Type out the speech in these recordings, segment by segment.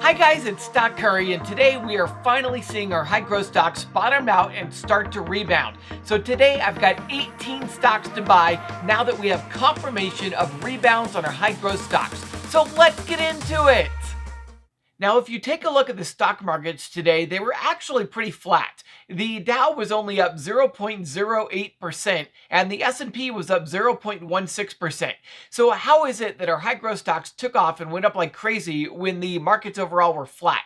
Hi guys, it's Stock Curry, and today we are finally seeing our high growth stocks bottom out and start to rebound. So today I've got 18 stocks to buy now that we have confirmation of rebounds on our high growth stocks. So let's get into it. Now, if you take a look at the stock markets today, they were actually pretty flat. The Dow was only up 0.08% and the S&P was up 0.16%. So how is it that our high growth stocks took off and went up like crazy when the markets overall were flat?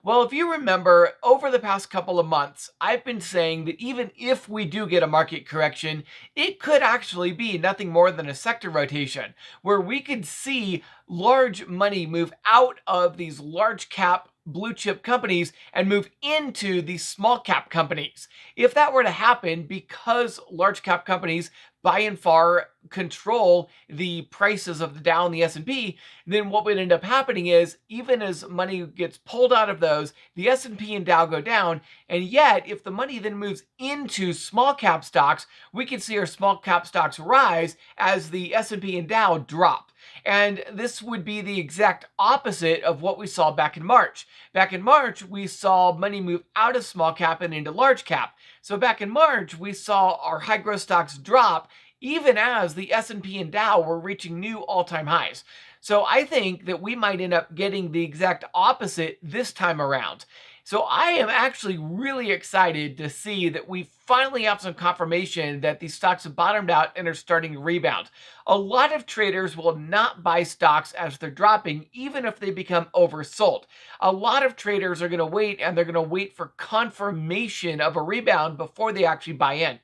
Well, if you remember, over the past couple of months, I've been saying that even if we do get a market correction, it could actually be nothing more than a sector rotation, where we could see large money move out of these large cap blue chip companies and move into these small cap companies. If that were to happen, because large cap companies by and far control the prices of the Dow and the S&P, then what would end up happening is, even as money gets pulled out of those, the S&P and Dow go down, and yet if the money then moves into small cap stocks, we can see our small cap stocks rise as the S&P and Dow drop. And this would be the exact opposite of what we saw back in March. Back in March, we saw money move out of small cap and into large cap. So back in March, we saw our high growth stocks drop even as the S&P and Dow were reaching new all-time highs. So I think that we might end up getting the exact opposite this time around. So I am actually really excited to see that we finally have some confirmation that these stocks have bottomed out and are starting to rebound. A lot of traders will not buy stocks as they're dropping, even if they become oversold. A lot of traders are going to wait, and they're going to wait for confirmation of a rebound before they actually buy in.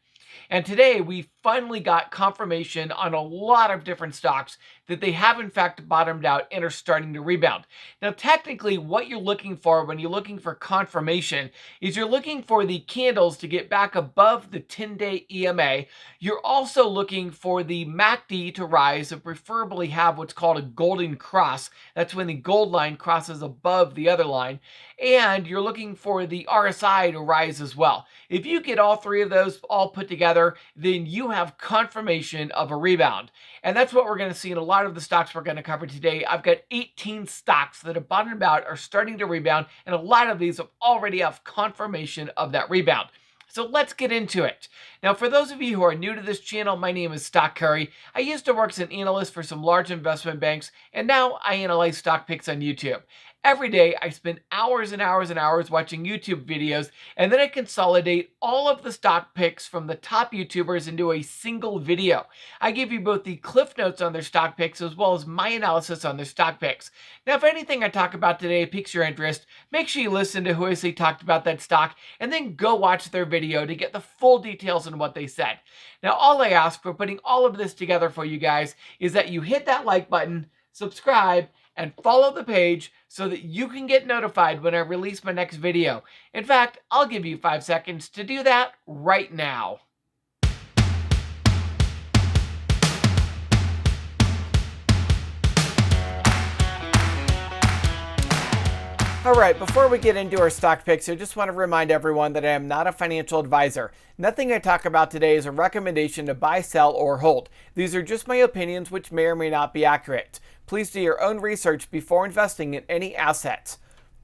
And today we finally got confirmation on a lot of different stocks that they have in fact bottomed out and are starting to rebound. Now, technically, what you're looking for when you're looking for confirmation is you're looking for the candles to get back above the 10-day EMA. You're also looking for the MACD to rise and preferably have what's called a golden cross. That's when the gold line crosses above the other line. And you're looking for the RSI to rise as well. If you get all three of those all put together, then you have confirmation of a rebound. And that's what we're going to see in a lot of the stocks we're going to cover today. I've got 18 stocks that have bottomed out, are starting to rebound, and a lot of these have already have confirmation of that rebound. So let's get into it. Now, for those of you who are new to this channel, my name is Stock Curry. I used to work as an analyst for some large investment banks, and now I analyze stock picks on YouTube. Every day, I spend hours and hours and hours watching YouTube videos, and then I consolidate all of the stock picks from the top YouTubers into a single video. I give you both the cliff notes on their stock picks as well as my analysis on their stock picks. Now, if anything I talk about today piques your interest, make sure you listen to who I say talked about that stock, and then go watch their video to get the full details on what they said. Now, all I ask for putting all of this together for you guys is that you hit that like button, subscribe, and follow the page so that you can get notified when I release my next video. In fact, I'll give you 5 seconds to do that right now. Alright, before we get into our stock picks, I just want to remind everyone that I am not a financial advisor. Nothing I talk about today is a recommendation to buy, sell, or hold. These are just my opinions, which may or may not be accurate. Please do your own research before investing in any assets.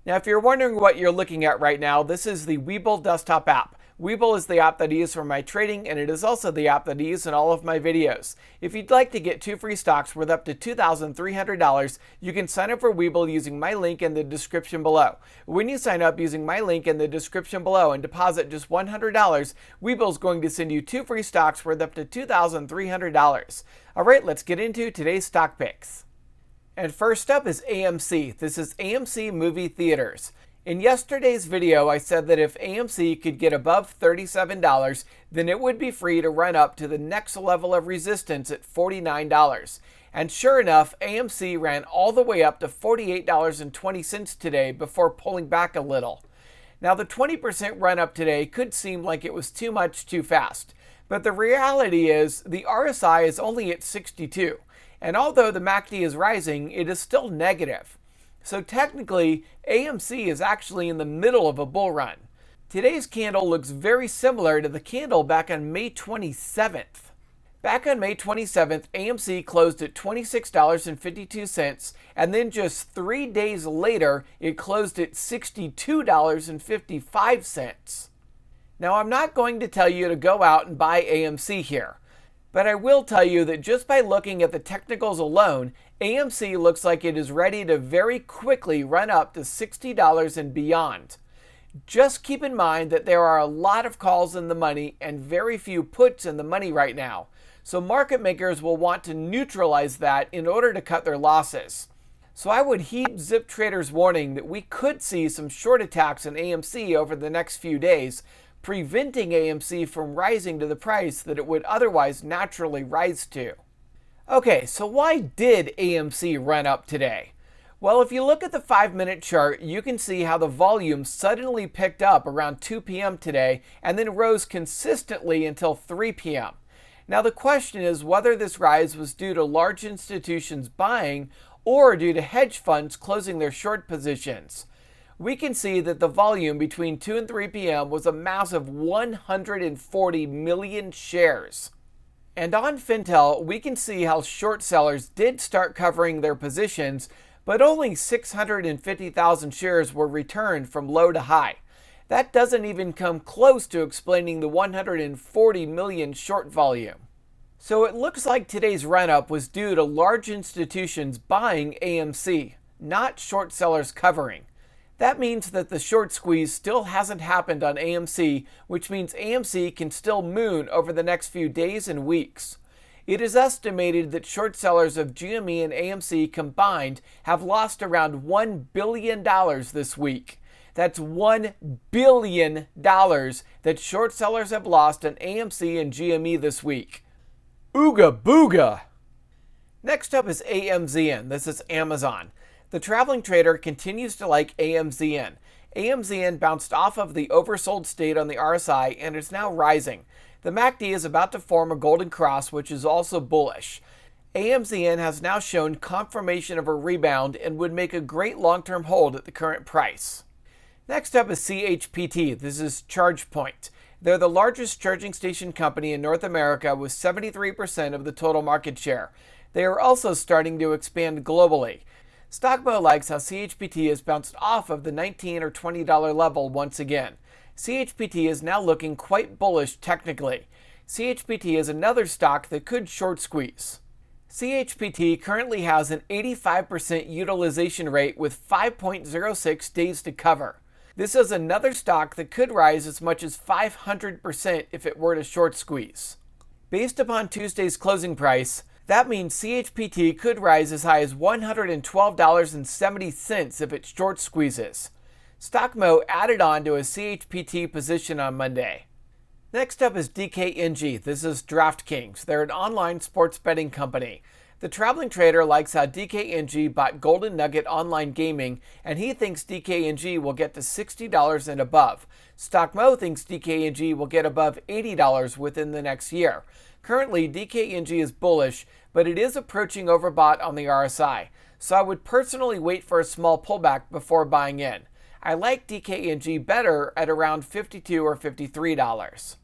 Now, if you're wondering what you're looking at right now, this is the Webull desktop app. Webull is the app that I use for my trading, and it is also the app that I use in all of my videos. If you'd like to get 2 free stocks worth up to $2,300, you can sign up for Webull using my link in the description below. When you sign up using my link in the description below and deposit just $100, Webull is going to send you 2 free stocks worth up to $2,300. All right, let's get into today's stock picks. And first up is AMC. This is AMC Movie Theaters. In yesterday's video, I said that if AMC could get above $37, then it would be free to run up to the next level of resistance at $49. And sure enough, AMC ran all the way up to $48.20 today before pulling back a little. Now, the 20% run up today could seem like it was too much too fast, but the reality is the RSI is only at 62. And although the MACD is rising, it is still negative. So technically, AMC is actually in the middle of a bull run. Today's candle looks very similar to the candle back on May 27th. Back on May 27th, AMC closed at $26.52, and then just 3 days later, it closed at $62.55. Now, I'm not going to tell you to go out and buy AMC here, but I will tell you that just by looking at the technicals alone, AMC looks like it is ready to very quickly run up to $60 and beyond. Just keep in mind that there are a lot of calls in the money and very few puts in the money right now, so market makers will want to neutralize that in order to cut their losses. So I would heed Zip Trader's warning that we could see some short attacks in AMC over the next few days, preventing AMC from rising to the price that it would otherwise naturally rise to. Okay, so why did AMC run up today? Well, if you look at the 5-minute chart, you can see how the volume suddenly picked up around 2 p.m. today and then rose consistently until 3 p.m. Now the question is whether this rise was due to large institutions buying or due to hedge funds closing their short positions. We can see that the volume between 2 and 3 p.m. was a massive 140 million shares. And on Fintel, we can see how short sellers did start covering their positions, but only 650,000 shares were returned from low to high. That doesn't even come close to explaining the 140 million short volume. So it looks like today's run-up was due to large institutions buying AMC, not short sellers covering. That means that the short squeeze still hasn't happened on AMC, which means AMC can still moon over the next few days and weeks. It is estimated that short sellers of GME and AMC combined have lost around $1 billion this week. That's $1 billion that short sellers have lost on AMC and GME this week. Ooga booga! Next up is AMZN. This is Amazon. The traveling trader continues to like AMZN. AMZN bounced off of the oversold state on the RSI and is now rising. The MACD is about to form a golden cross, which is also bullish. AMZN has now shown confirmation of a rebound and would make a great long-term hold at the current price. Next up is CHPT. This is ChargePoint. They're the largest charging station company in North America with 73% of the total market share. They are also starting to expand globally. StockMo likes how CHPT has bounced off of the $19 or $20 level once again. CHPT is now looking quite bullish technically. CHPT is another stock that could short squeeze. CHPT currently has an 85% utilization rate with 5.06 days to cover. This is another stock that could rise as much as 500% if it were to short squeeze. Based upon Tuesday's closing price, that means CHPT could rise as high as $112.70 if it short squeezes. StockMo added on to a CHPT position on Monday. Next up is DKNG. This is DraftKings. They're an online sports betting company. The traveling trader likes how DKNG bought Golden Nugget Online Gaming, and he thinks DKNG will get to $60 and above. StockMo thinks DKNG will get above $80 within the next year. Currently, DKNG is bullish, but it is approaching overbought on the RSI, so I would personally wait for a small pullback before buying in. I like DKNG better at around $52 or $53.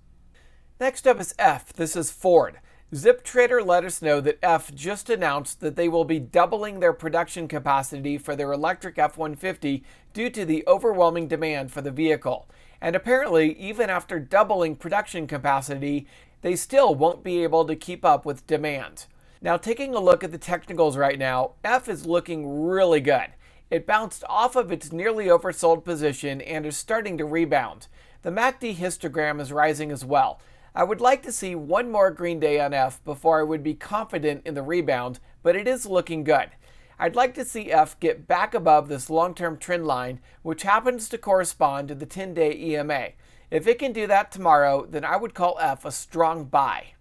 Next up is F. This is Ford. Zip Trader let us know that F just announced that they will be doubling their production capacity for their electric F-150 due to the overwhelming demand for the vehicle. And apparently, even after doubling production capacity, they still won't be able to keep up with demand. Now, taking a look at the technicals right now, F is looking really good. It bounced off of its nearly oversold position and is starting to rebound. The MACD histogram is rising as well. I would like to see one more green day on F before I would be confident in the rebound, but it is looking good. I'd like to see F get back above this long-term trend line, which happens to correspond to the 10-day EMA. If it can do that tomorrow, then I would call F a strong buy.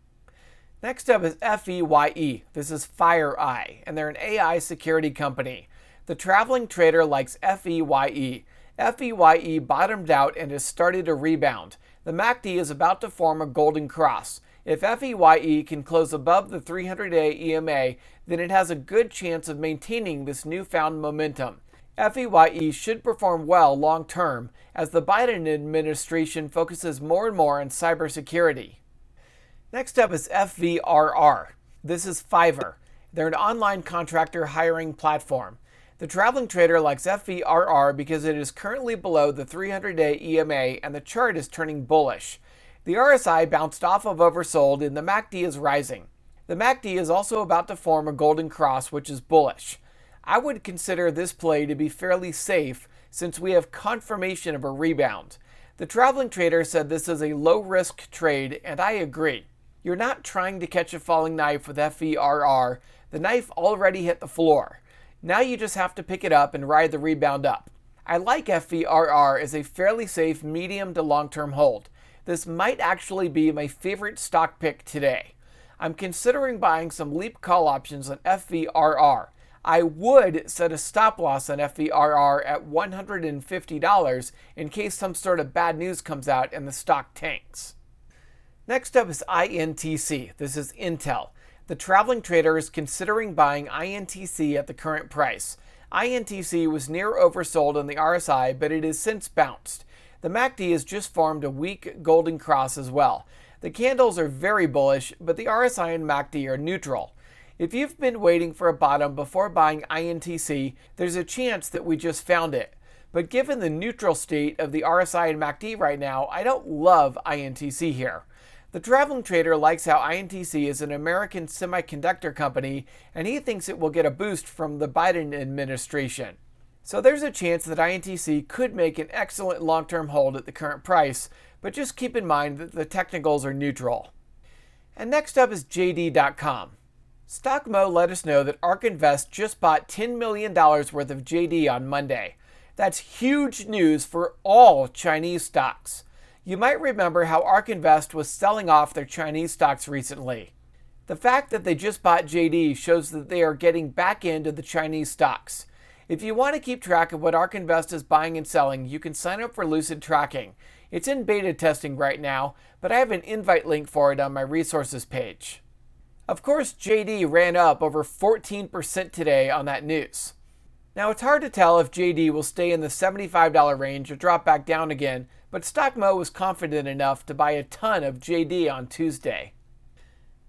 Next up is FEYE. This is FireEye, and they're an AI security company. The traveling trader likes FEYE. FEYE bottomed out and has started a rebound. The MACD is about to form a golden cross. If FEYE can close above the 300-day EMA, then it has a good chance of maintaining this newfound momentum. FEYE should perform well long term as the Biden administration focuses more and more on cybersecurity. Next up is FVRR. This is Fiverr. They're an online contractor hiring platform. The traveling trader likes FVRR because it is currently below the 300-day EMA and the chart is turning bullish. The RSI bounced off of oversold and the MACD is rising. The MACD is also about to form a golden cross, which is bullish. I would consider this play to be fairly safe since we have confirmation of a rebound. The traveling trader said this is a low-risk trade, and I agree. You're not trying to catch a falling knife with FVRR. The knife already hit the floor. Now you just have to pick it up and ride the rebound up. I like FVRR as a fairly safe medium to long-term hold. This might actually be my favorite stock pick today. I'm considering buying some leap call options on FVRR. I would set a stop loss on FVRR at $150 in case some sort of bad news comes out and the stock tanks. Next up is INTC. This is Intel. The traveling trader is considering buying INTC at the current price. INTC was near oversold on the RSI, but it has since bounced. The MACD has just formed a weak golden cross as well. The candles are very bullish, but the RSI and MACD are neutral. If you've been waiting for a bottom before buying INTC, there's a chance that we just found it. But given the neutral state of the RSI and MACD right now, I don't love INTC here. The traveling trader likes how INTC is an American semiconductor company, and he thinks it will get a boost from the Biden administration. So there's a chance that INTC could make an excellent long-term hold at the current price, but just keep in mind that the technicals are neutral. And next up is JD.com. StockMo let us know that ARK Invest just bought $10 million worth of JD on Monday. That's huge news for all Chinese stocks. You might remember how ARK Invest was selling off their Chinese stocks recently. The fact that they just bought JD shows that they are getting back into the Chinese stocks. If you want to keep track of what ARK Invest is buying and selling, you can sign up for Lucid Tracking. It's in beta testing right now, but I have an invite link for it on my resources page. Of course, JD ran up over 14% today on that news. Now, it's hard to tell if JD will stay in the $75 range or drop back down again, but StockMo was confident enough to buy a ton of JD on Tuesday.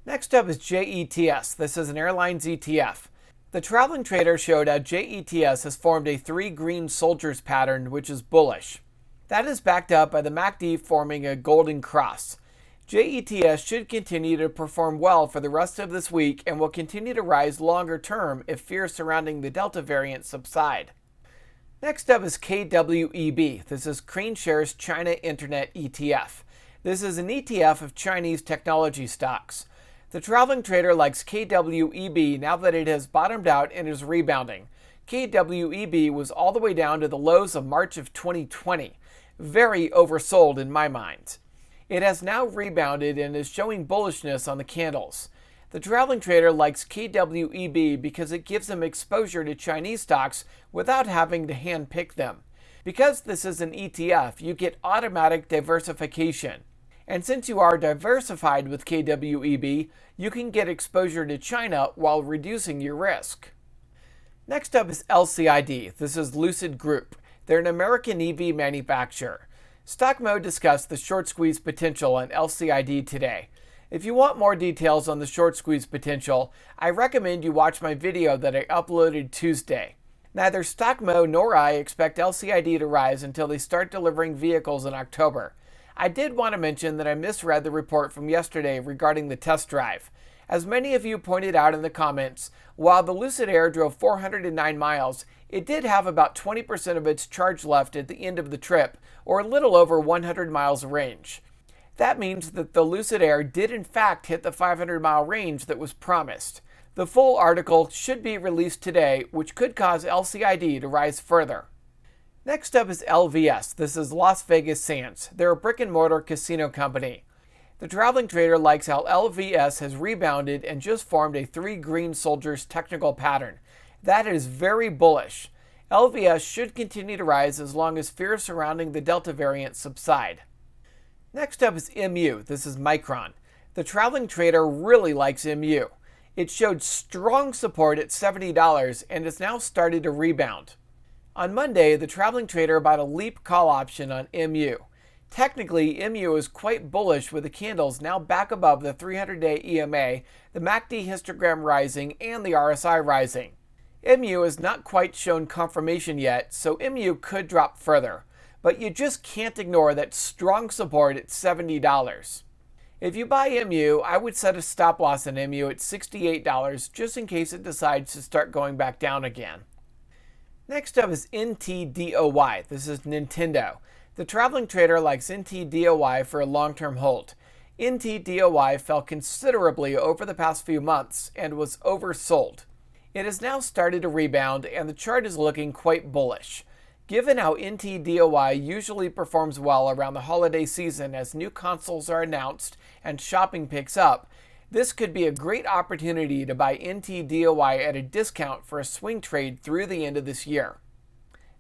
Next up is JETS. This is an airlines ETF. The traveling trader showed how JETS has formed a 3 green soldiers pattern, which is bullish. That is backed up by the MACD forming a golden cross. JETS should continue to perform well for the rest of this week and will continue to rise longer term if fears surrounding the Delta variant subside. Next up is KWEB. This is CraneShares China Internet ETF. This is an ETF of Chinese technology stocks. The traveling trader likes KWEB now that it has bottomed out and is rebounding. KWEB was all the way down to the lows of March of 2020. Very oversold in my mind. It has now rebounded and is showing bullishness on the candles. The traveling trader likes KWEB because it gives them exposure to Chinese stocks without having to handpick them. Because this is an ETF, you get automatic diversification. And since you are diversified with KWEB, you can get exposure to China while reducing your risk. Next up is LCID. This is Lucid Group. They're an American EV manufacturer. StockMo discussed the short squeeze potential on LCID today. If you want more details on the short squeeze potential, I recommend you watch my video that I uploaded Tuesday. Neither StockMo nor I expect LCID to rise until they start delivering vehicles in October. I did want to mention that I misread the report from yesterday regarding the test drive. As many of you pointed out in the comments, while the Lucid Air drove 409 miles, it did have about 20% of its charge left at the end of the trip, or a little over 100 miles of range. That means that the Lucid Air did in fact hit the 500-mile range that was promised. The full article should be released today, which could cause LCID to rise further. Next up is LVS. This is Las Vegas Sands. They're a brick-and-mortar casino company. The traveling trader likes how LVS has rebounded and just formed a 3 green soldiers technical pattern. That is very bullish. LVS should continue to rise as long as fears surrounding the Delta variant subside. Next up is MU. This is Micron. The traveling trader really likes MU. It showed strong support at $70 and has now started to rebound. On Monday, the traveling trader bought a leap call option on MU. Technically, MU is quite bullish with the candles now back above the 300-day EMA, the MACD histogram rising, and the RSI rising. MU has not quite shown confirmation yet, so MU could drop further, but you just can't ignore that strong support at $70. If you buy MU, I would set a stop loss in MU at $68 just in case it decides to start going back down again. Next up is NTDOY. This is Nintendo. The traveling trader likes NTDOY for a long-term hold. NTDOY fell considerably over the past few months and was oversold. It has now started to rebound and the chart is looking quite bullish. Given how NTDOY usually performs well around the holiday season as new consoles are announced and shopping picks up, this could be a great opportunity to buy NTDOY at a discount for a swing trade through the end of this year.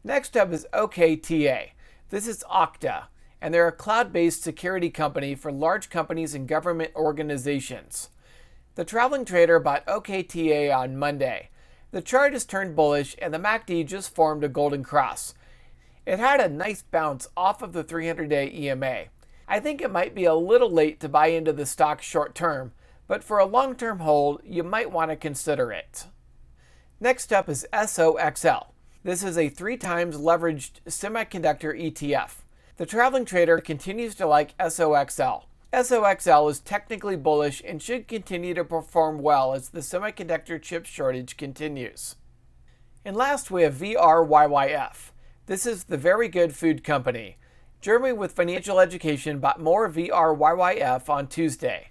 Next up is OKTA. This is OKTA, and they're a cloud-based security company for large companies and government organizations. The traveling trader bought OKTA on Monday. The chart has turned bullish and the MACD just formed a golden cross. It had a nice bounce off of the 300-day EMA. I think it might be a little late to buy into the stock short term, but for a long-term hold, you might want to consider it. Next up is SOXL. This is a 3 times leveraged semiconductor ETF. The traveling trader continues to like SOXL. SOXL is technically bullish and should continue to perform well as the semiconductor chip shortage continues. And last we have VRYYF. This is the Very Good Food Company. Jeremy with Financial Education bought more VRYYF on Tuesday.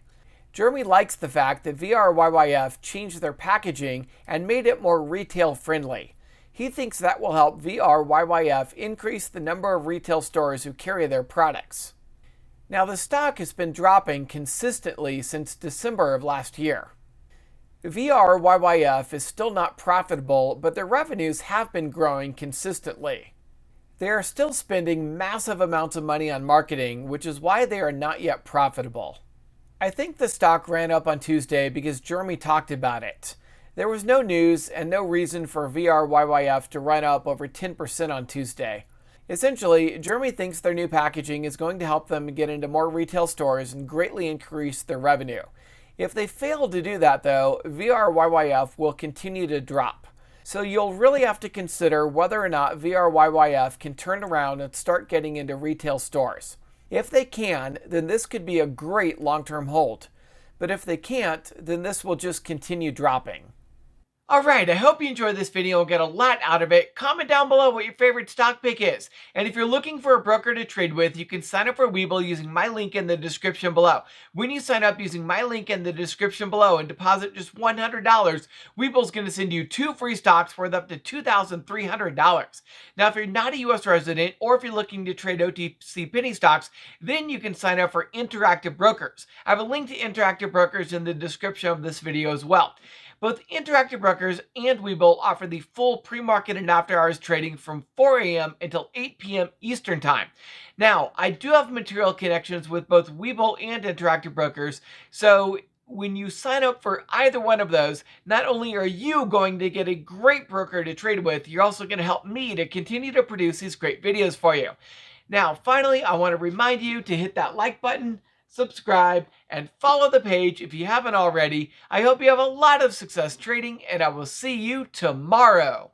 Jeremy likes the fact that VRYYF changed their packaging and made it more retail friendly. He thinks that will help VRYYF increase the number of retail stores who carry their products. Now the stock has been dropping consistently since December of last year. VRYYF is still not profitable, but their revenues have been growing consistently. They are still spending massive amounts of money on marketing, which is why they are not yet profitable. I think the stock ran up on Tuesday because Jeremy talked about it. There was no news and no reason for VRYYF to run up over 10% on Tuesday. Essentially, Jeremy thinks their new packaging is going to help them get into more retail stores and greatly increase their revenue. If they fail to do that though, VRYYF will continue to drop. So you'll really have to consider whether or not VRYYF can turn around and start getting into retail stores. If they can, then this could be a great long-term hold. But if they can't, then this will just continue dropping. Alright, I hope you enjoyed this video and get a lot out of it. Comment down below what your favorite stock pick is. And if you're looking for a broker to trade with, you can sign up for Webull using my link in the description below. When you sign up using my link in the description below and deposit just $100, Webull's going to send you 2 free stocks worth up to $2,300. Now, if you're not a US resident or if you're looking to trade OTC penny stocks, then you can sign up for Interactive Brokers. I have a link to Interactive Brokers in the description of this video as well. Both Interactive Brokers and Webull offer the full pre-market and after-hours trading from 4 a.m. until 8 p.m. Eastern Time. Now, I do have material connections with both Webull and Interactive Brokers, so when you sign up for either one of those, not only are you going to get a great broker to trade with, you're also going to help me to continue to produce these great videos for you. Now, finally, I want to remind you to hit that like button, subscribe, and follow the page if you haven't already. I hope you have a lot of success trading, and I will see you tomorrow.